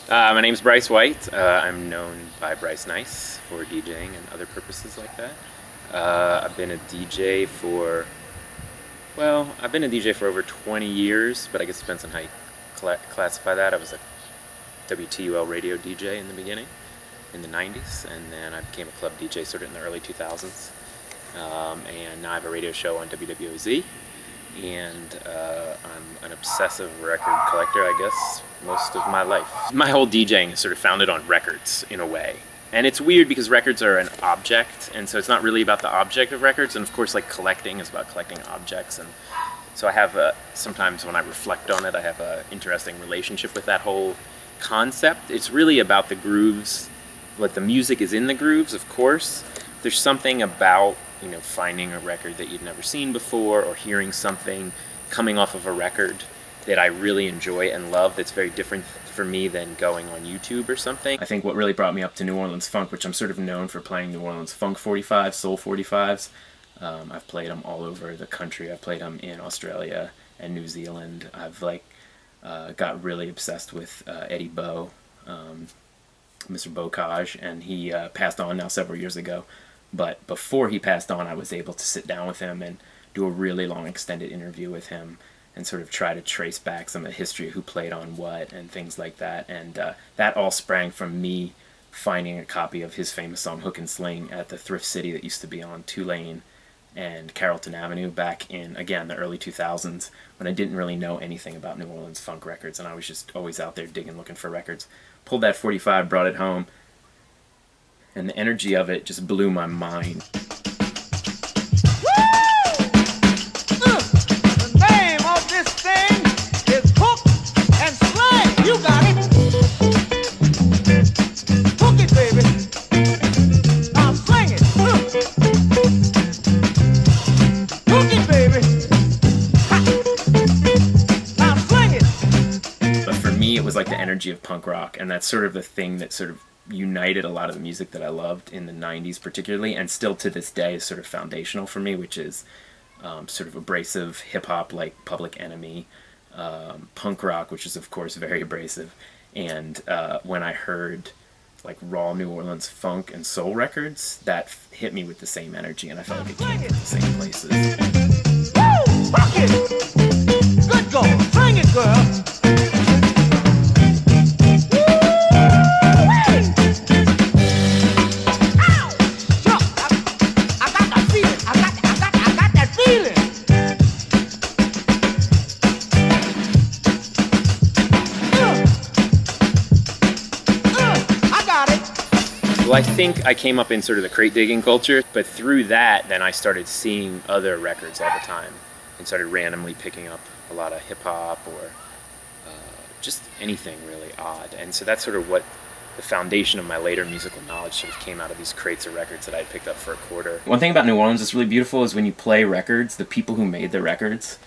My name's Brice White. I'm known by Brice Nice for DJing and other purposes like that. I've been a DJ for, well, I've been a DJ for over 20 years, but I guess it depends on how you classify that. I was a WTUL radio DJ in the beginning, in the 90s, and then I became a club DJ sort of in the early 2000s. And now I have a radio show on WWOZ, and I'm an obsessive record collector, I guess, most of my life. My whole DJing is sort of founded on records, in a way. And it's weird because records are an object, and so it's not really about the object of records, and of course, like, collecting is about collecting objects, and so I have sometimes when I reflect on it, I have an interesting relationship with that whole concept. It's really about the grooves, like the music is in the grooves, of course. There's something about, you know, finding a record that you've never seen before, or hearing something coming off of a record that I really enjoy and love that's very different for me than going on YouTube or something. I think what really brought me up to New Orleans funk, which I'm sort of known for playing New Orleans funk 45s, soul 45s. I've played them all over the country. I've played them in Australia and New Zealand. I've got really obsessed with Eddie Bo, Mr. Bocage, and he passed on now several years ago. But before he passed on, I was able to sit down with him and do a really long extended interview with him and sort of try to trace back some of the history of who played on what and things like that. And that all sprang from me finding a copy of his famous song Hook and Sling at the Thrift City that used to be on Tulane and Carrollton Avenue back in, again, the early 2000s, when I didn't really know anything about New Orleans funk records, and I was just always out there digging, looking for records. Pulled that 45, brought it home, and the energy of it just blew my mind. The name of this thing is Hook and Sling. You got it. Hook it, baby. Now sling it. Hook it, baby. Now sling it. But for me, it was like the energy of punk rock, and that's sort of the thing that sort of united a lot of the music that I loved in the 90s particularly, and still to this day is sort of foundational for me, which is sort of abrasive hip-hop like Public Enemy, punk rock, which is of course very abrasive, and when I heard like raw New Orleans funk and soul records, that hit me with the same energy, and I felt like it came from the same places. Woo! Rock it! Good girl! Sing it, girl! Well, I think I came up in sort of the crate digging culture, but through that, then I started seeing other records all the time and started randomly picking up a lot of hip-hop or just anything really odd. And so that's sort of what the foundation of my later musical knowledge sort of came out of these crates of records that I had picked up for a quarter. One thing about New Orleans that's really beautiful is when you play records, the people who made the records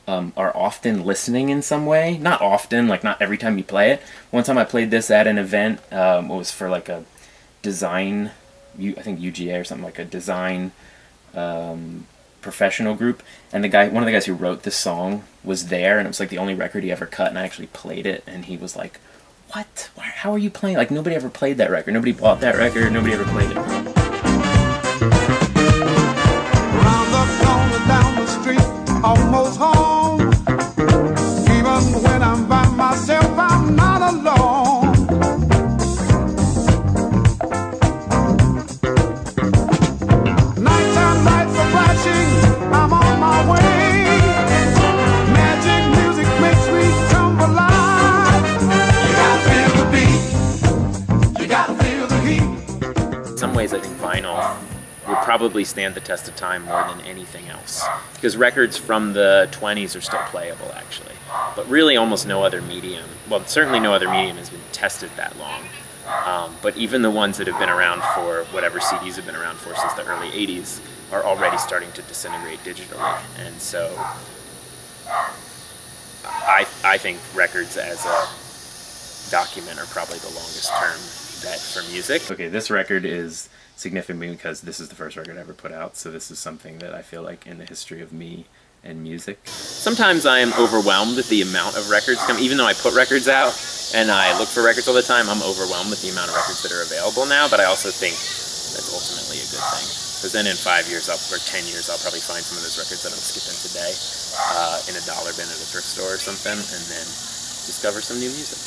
are often listening in some way. Not often, like not every time you play it. One time I played this at an event, it was for like a design, I think UGA or something, like a design professional group, and one of the guys who wrote this song was there, and it was like the only record he ever cut, and I actually played it, and he was like, "What? How are you playing? Like, nobody ever played that record. Nobody bought that record. Nobody ever played it." Around the corner, down the street, almost home. Even when I'm by myself, I'm not alone. Nighttime lights are flashing, I'm on my way. Magic music makes me come alive. You gotta feel the beat, you gotta feel the heat. In some ways, I think vinyl would probably stand the test of time more than anything else, because records from the 20s are still playable, actually. But really almost no other medium, well, certainly no other medium has been tested that long. But even the ones that have been around for whatever CDs have been around for since the early 80s are already starting to disintegrate digitally. And so I think records as a document are probably the longest term bet for music. Okay, this record is significant because this is the first record I ever put out, so this is something that I feel like in the history of me and music. Sometimes I am overwhelmed with the amount of records coming, even though I put records out and I look for records all the time, I'm overwhelmed with the amount of records that are available now, but I also think that's ultimately a good thing. Because then in 5 years, or 10 years, I'll probably find some of those records that I'm skipping today in a dollar bin at a thrift store or something, and then discover some new music.